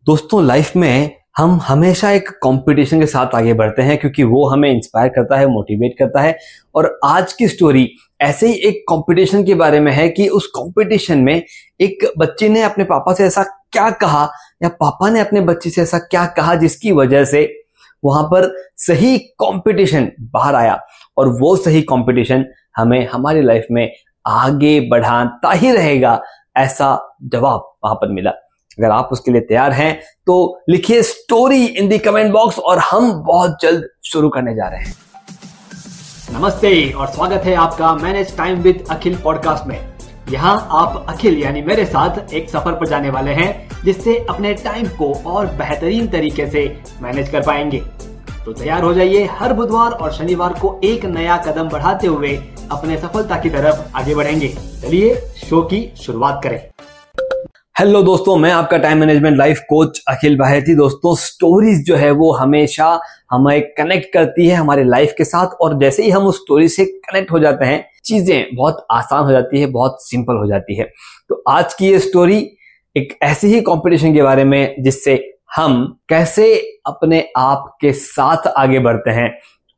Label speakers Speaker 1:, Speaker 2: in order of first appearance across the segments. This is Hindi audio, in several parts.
Speaker 1: दोस्तों लाइफ में हम हमेशा एक कंपटीशन के साथ आगे बढ़ते हैं क्योंकि वो हमें इंस्पायर करता है, मोटिवेट करता है। और आज की स्टोरी ऐसे ही एक कंपटीशन के बारे में है कि उस कंपटीशन में एक बच्चे ने अपने पापा से ऐसा क्या कहा या पापा ने अपने बच्चे से ऐसा क्या कहा जिसकी वजह से वहां पर सही कंपटीशन बाहर आया और वो सही कंपटीशन हमें हमारी लाइफ में आगे बढ़ाता ही रहेगा, ऐसा जवाब वहां पर मिला। अगर आप उसके लिए तैयार हैं तो लिखिए story in the comment box और हम बहुत जल्द शुरू करने जा रहे हैं।
Speaker 2: नमस्ते और स्वागत है आपका manage time with Akhil podcast में। यहाँ आप अखिल यानी मेरे साथ एक सफर पर जाने वाले हैं जिससे अपने टाइम को और बेहतरीन तरीके से मैनेज कर पाएंगे। तो तैयार हो जाइए, हर बुधवार और शनिवार को एक नया कदम बढ़ाते हुए अपने सफलता की तरफ आगे बढ़ेंगे। चलिए शो की शुरुआत करें।
Speaker 1: हेलो दोस्तों, मैं आपका टाइम मैनेजमेंट लाइफ कोच अखिल बाहेती। दोस्तों स्टोरीज जो है वो हमेशा हमें कनेक्ट करती है हमारे लाइफ के साथ और जैसे ही हम उस स्टोरी से कनेक्ट हो जाते हैं चीजें बहुत आसान हो जाती है, बहुत सिंपल हो जाती है। तो आज की ये स्टोरी एक ऐसी ही कंपटीशन के बारे में जिससे हम कैसे अपने आप के साथ आगे बढ़ते हैं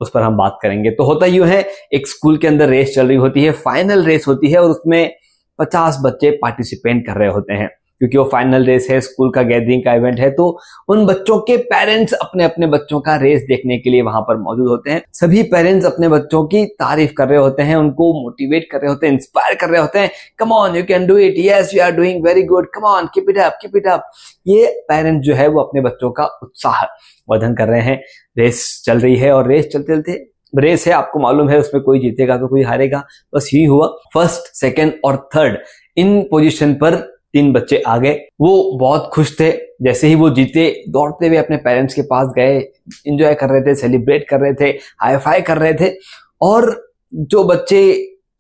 Speaker 1: उस पर हम बात करेंगे। तो होता यूं है, एक स्कूल के अंदर रेस चल रही होती है, फाइनल रेस होती है और उसमें 50 बच्चे पार्टिसिपेट कर रहे होते हैं। क्योंकि वो फाइनल रेस है, स्कूल का गैदरिंग का इवेंट है, तो उन बच्चों के पेरेंट्स अपने अपने बच्चों का रेस देखने के लिए वहां पर मौजूद होते हैं। सभी पेरेंट्स अपने बच्चों की तारीफ कर रहे होते हैं, उनको मोटिवेट कर रहे होते हैं, इंस्पायर कर रहे होते हैं। Come on, you can do it, yes you are doing very good, come on, keep it up, keep it up. ये पेरेंट्स जो है वो अपने बच्चों का उत्साह वर्धन कर रहे हैं। रेस चल रही है और रेस चलते चलते रेस है, आपको मालूम है उसमें कोई जीतेगा तो कोई हारेगा, बस यही हुआ। फर्स्ट, सेकेंड और थर्ड इन पोजीशन पर 3 बच्चे आ गए। वो बहुत खुश थे। जैसे ही वो जीते दौड़ते हुए अपने पेरेंट्स के पास गए, एंजॉय कर रहे थे, सेलिब्रेट कर रहे थे, हाई फाई कर रहे थे। और जो बच्चे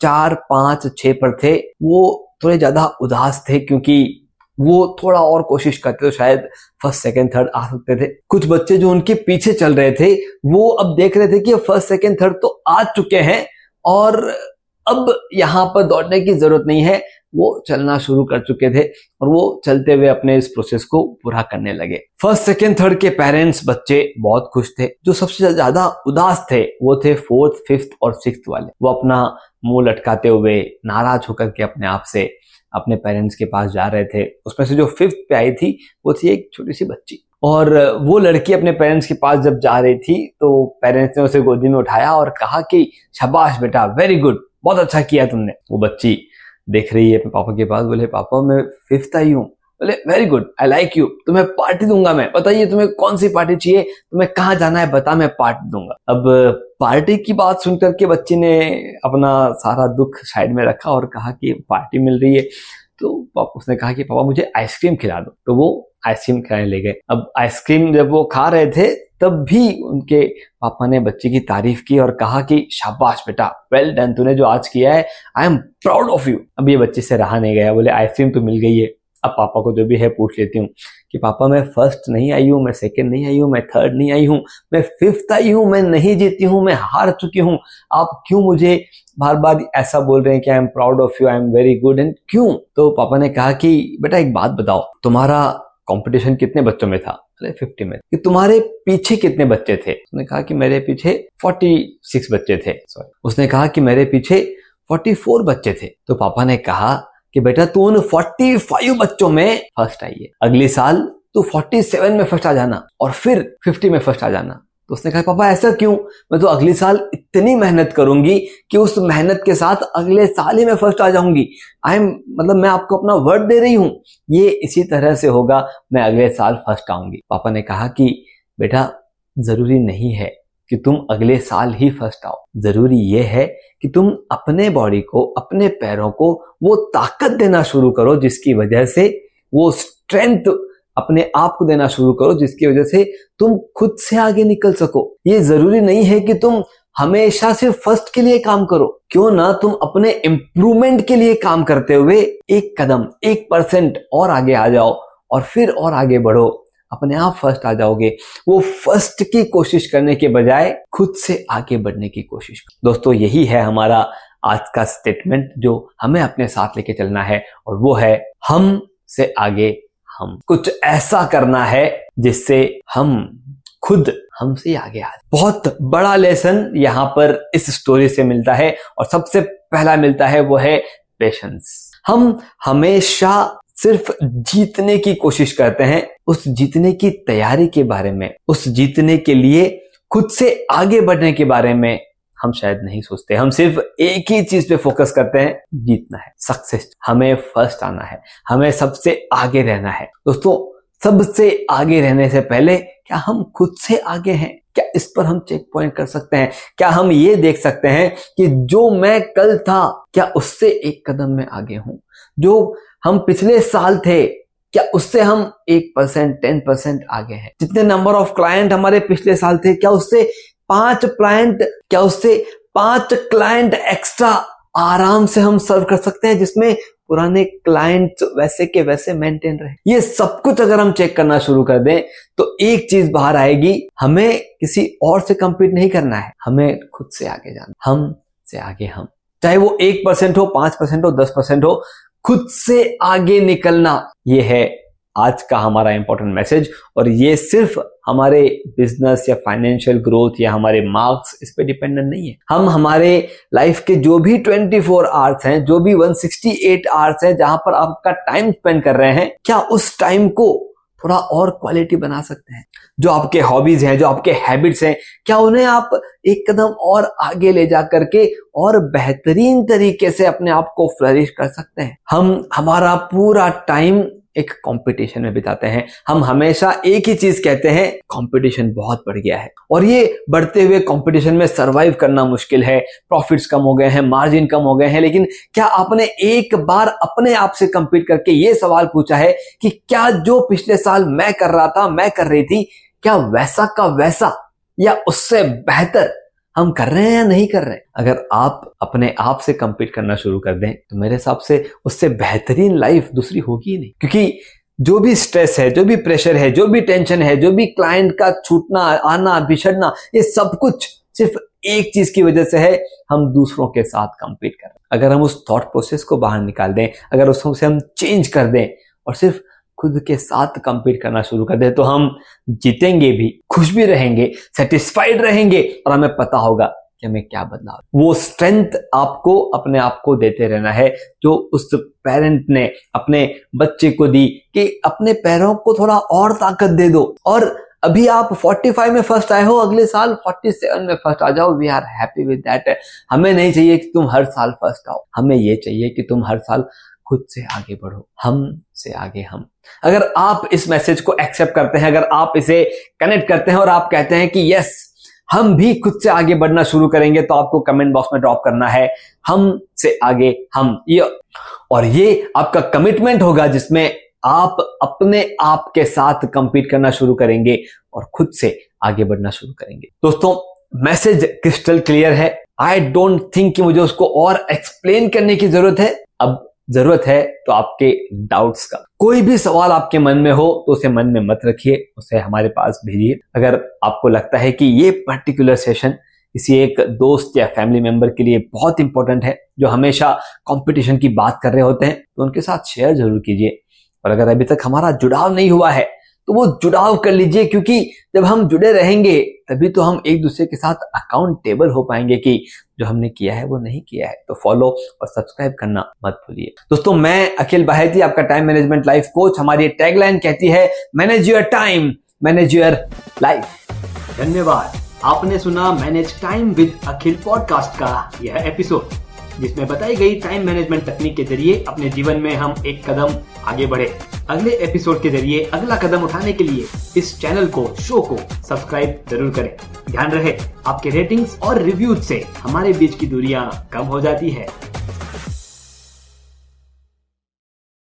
Speaker 1: 4, 5, 6 पर थे वो थोड़े ज्यादा उदास थे क्योंकि वो थोड़ा और कोशिश करते तो शायद फर्स्ट, सेकेंड, थर्ड आ सकते थे। कुछ बच्चे जो उनके पीछे चल रहे थे वो अब देख रहे थे कि फर्स्ट, सेकेंड, थर्ड तो आ चुके हैं और अब यहां पर दौड़ने की जरूरत नहीं है। वो चलना शुरू कर चुके थे और वो चलते हुए अपने इस प्रोसेस को पूरा करने लगे। फर्स्ट, सेकेंड, थर्ड के पेरेंट्स बच्चे बहुत खुश थे। जो सबसे ज्यादा उदास थे वो थे 4th, 5th और 6th वाले। वो अपना मुंह लटकाते हुए नाराज होकर के अपने आप से अपने पेरेंट्स के पास जा रहे थे। उसमें से जो 5th पे आई थी वो थी एक छोटी सी बच्ची और वो लड़की अपने पेरेंट्स के पास जब जा रही थी तो पेरेंट्स ने उसे गोदी में उठाया और कहा कि शाबाश बेटा, वेरी गुड, बहुत अच्छा किया तुमने। वो बच्ची देख रही है अपने पापा के पास, बोले पापा मैं 5th आई हूँ। बोले very good, I like you, तुम्हें पार्टी दूंगा मैं। बताइए तुम्हें कौन सी पार्टी चाहिए, तुम्हें कहाँ जाना है, बता, मैं पार्टी दूंगा। अब पार्टी की बात सुनकर के बच्चे ने अपना सारा दुख साइड में रखा और कहा कि पार्टी मिल रही है। तो उसने कहा कि पापा मुझे आइसक्रीम खिला दो। तो वो आइसक्रीम खाने ले गए। अब आइसक्रीम जब वो खा रहे थे तब भी उनके पापा ने बच्चे की तारीफ की और कहा कि शाबाश बेटा, वेल डन, तूने जो आज किया है, I am proud of you. अब ये बच्चे से रहा नहीं गया, बोले आइसक्रीम तो मिल गई है, अब पापा को जो भी है पूछ लेती हूँ कि पापा मैं फर्स्ट नहीं आई हूँ, मैं सेकंड नहीं आई हूँ, मैं थर्ड नहीं आई हूँ, मैं 5th आई हूँ, मैं नहीं जीती हूँ, मैं हार चुकी हूँ। आप क्यों मुझे बार बार ऐसा बोल रहे हैं कि I am proud of you, I am very good, and क्यों? तो पापा ने कहा कि बेटा एक बात बताओ, तुम्हारा कंपटीशन कितने बच्चों में था? अरे 50 में। कि तुम्हारे पीछे कितने बच्चे थे? उसने कहा कि मेरे पीछे 46 बच्चे थे। उसने कहा कि मेरे पीछे 44 बच्चे थे। तो पापा ने कहा कि बेटा तू उन 45 बच्चों में फर्स्ट आई है, अगले साल तू 47 में फर्स्ट आ जाना और फिर 50 में फर्स्ट आ जाना। तो उसने कहा पापा ऐसा क्यों? मैं तो अगले साल इतनी मेहनत करूंगी कि उस मेहनत के साथ अगले साल ही मैं फर्स्ट आ जाऊंगी। मतलब मैं आपको अपना वर्ड दे रही हूं, ये इसी तरह से होगा, मैं अगले साल फर्स्ट आऊंगी। पापा ने कहा कि बेटा जरूरी नहीं है कि तुम अगले साल ही फर्स्ट आओ, जरूरी ये है कि तुम अपने बॉडी को, अपने पैरों को वो ताकत देना शुरू करो जिसकी वजह से, वो स्ट्रेंथ अपने आप को देना शुरू करो जिसकी वजह से तुम खुद से आगे निकल सको। ये जरूरी नहीं है कि तुम हमेशा सिर्फ फर्स्ट के लिए काम करो, क्यों ना तुम अपने इंप्रूवमेंट के लिए काम करते हुए एक कदम, 1% और आगे आ जाओ और फिर और आगे बढ़ो, अपने आप फर्स्ट आ जाओगे। वो फर्स्ट की कोशिश करने के बजाय खुद से आगे बढ़ने की कोशिश। दोस्तों यही है हमारा आज का स्टेटमेंट जो हमें अपने साथ लेके चलना है और वो है हम से आगे हम। कुछ ऐसा करना है जिससे हम खुद हमसे आगे आ जाए। बहुत बड़ा लेसन यहाँ पर इस स्टोरी से मिलता है और सबसे पहला मिलता है वो है पेशेंस। हम हमेशा सिर्फ जीतने की कोशिश करते हैं, उस जीतने की तैयारी के बारे में, उस जीतने के लिए खुद से आगे बढ़ने के बारे में हम शायद नहीं सोचते। हम सिर्फ एक ही चीज पे फोकस करते हैं, जीतना है, सक्सेस, हमें फर्स्ट आना है, हमें सबसे आगे रहना है। दोस्तों, सबसे आगे रहने से पहले क्या हम खुद से आगे हैं? क्या इस पर हम चेक पॉइंट कर सकते हैं? क्या हम ये देख सकते हैं कि जो मैं कल था क्या उससे एक कदम में आगे हूं? जो हम पिछले साल थे क्या उससे हम 1%, 10% आगे हैं? जितने नंबर ऑफ क्लाइंट हमारे पिछले साल थे क्या उससे 5 क्लाइंट एक्स्ट्रा आराम से हम सर्व कर सकते हैं, जिसमें पुराने क्लाइंट वैसे के वैसे मेंटेन रहे? ये सब कुछ अगर हम चेक करना शुरू कर दें तो एक चीज बाहर आएगी, हमें किसी और से कंपीट नहीं करना है, हमें खुद से आगे जाना। हम से आगे हम, चाहे वो 1% हो, 5% हो, 10% हो, खुद से आगे निकलना, ये है आज का हमारा इंपॉर्टेंट मैसेज। और ये सिर्फ हमारे बिजनेस या फाइनेंशियल ग्रोथ या हमारे मार्क्स इस पे डिपेंडेंट नहीं है। हम हमारे लाइफ के जो भी 24 आवर्स हैं, जो भी 168 आवर्स हैं जहां पर आपका टाइम स्पेंड कर रहे हैं, क्या उस टाइम को थोड़ा और क्वालिटी बना सकते हैं? जो आपके हॉबीज हैं, जो आपके हैबिट्स हैं, क्या उन्हें आप एक कदम और आगे ले जा करके और बेहतरीन तरीके से अपने आप को फ्लरिश कर सकते हैं? हम हमारा पूरा टाइम एक कंपटीशन में बिताते हैं। हम हमेशा एक ही चीज कहते हैं, कंपटीशन बहुत बढ़ गया है और ये बढ़ते हुए कंपटीशन में सरवाइव करना मुश्किल है, प्रॉफिट्स कम हो गए हैं, मार्जिन कम हो गए हैं। लेकिन क्या आपने एक बार अपने आप से कंपीट करके ये सवाल पूछा है कि क्या जो पिछले साल मैं कर रहा था, मैं कर रही थी, क्या वैसा का वैसा या उससे बेहतर हम कर रहे हैं या नहीं कर रहे हैं? अगर आप अपने आप से कंपीट करना शुरू कर दें तो मेरे हिसाब से उससे बेहतरीन लाइफ दूसरी होगी ही नहीं। क्योंकि जो भी स्ट्रेस है, जो भी प्रेशर है, जो भी टेंशन है, जो भी क्लाइंट का छूटना, आना, बिछड़ना, ये सब कुछ सिर्फ एक चीज की वजह से है, हम दूसरों के साथ कंपीट कर रहे हैं। अगर हम उस थॉट प्रोसेस को बाहर निकाल दें, अगर उससे हम चेंज कर दें और सिर्फ खुद के साथ कंपीट करना शुरू कर दे तो हम जीतेंगे भी, खुश भी रहेंगे, सेटिस्फाइड रहेंगे और हमें पता होगा कि हमें क्या बदलाव। वो स्ट्रेंथ आपको अपने आप को देते रहना है जो उस पेरेंट ने अपने बच्चे को दी कि अपने पैरों को थोड़ा और ताकत दे दो। और अभी आप 45 में फर्स्ट आए हो, अगले साल 47 में फर्स्ट आ जाओ, we are happy with that. हमें नहीं चाहिए कि तुम हर साल फर्स्ट आओ, हमें ये चाहिए कि तुम हर साल खुद से आगे बढ़ो, हम से आगे हम। अगर आप इस मैसेज को एक्सेप्ट करते हैं, अगर आप इसे कनेक्ट करते हैं और आप कहते हैं कि यस हम भी खुद से आगे बढ़ना शुरू करेंगे, तो आपको कमेंट बॉक्स में ड्रॉप करना है हम से आगे हम। ये आपका कमिटमेंट होगा जिसमें आप अपने आप के साथ कंपीट करना शुरू करेंगे और खुद से आगे बढ़ना शुरू करेंगे। दोस्तों, मैसेज क्रिस्टल क्लियर है। आई डोंट थिंक कि मुझे उसको और एक्सप्लेन करने की जरूरत है। अब जरूरत है तो आपके डाउट्स का। कोई भी सवाल आपके मन में हो तो उसे मन में मत रखिए, उसे हमारे पास भेजिए। अगर आपको लगता है कि ये पर्टिकुलर सेशन किसी एक दोस्त या फैमिली मेंबर के लिए बहुत इंपॉर्टेंट है जो हमेशा कंपटीशन की बात कर रहे होते हैं, तो उनके साथ शेयर जरूर कीजिए। और अगर अभी तक हमारा जुड़ाव नहीं हुआ है तो वो जुड़ाव कर लीजिए, क्योंकि जब हम जुड़े रहेंगे तभी तो हम एक दूसरे के साथ अकाउंटेबल हो पाएंगे कि जो हमने किया है वो नहीं किया है। तो फॉलो और सब्सक्राइब करना मत भूलिए। दोस्तों, मैं अखिल बाहेती, आपका टाइम मैनेजमेंट लाइफ कोच। हमारी टैगलाइन कहती है, manage your time, manage your life.
Speaker 2: धन्यवाद। आपने सुना manage time with Akhil podcast का यह एपिसोड, जिसमें बताई गई टाइम मैनेजमेंट तकनीक के जरिए अपने जीवन में हम एक कदम आगे बढ़े। अगले एपिसोड के जरिए अगला कदम उठाने के लिए इस चैनल को, शो को सब्सक्राइब जरूर करें। ध्यान रहे, आपके रेटिंग्स और रिव्यूज से हमारे बीच की दूरियां कम हो जाती है।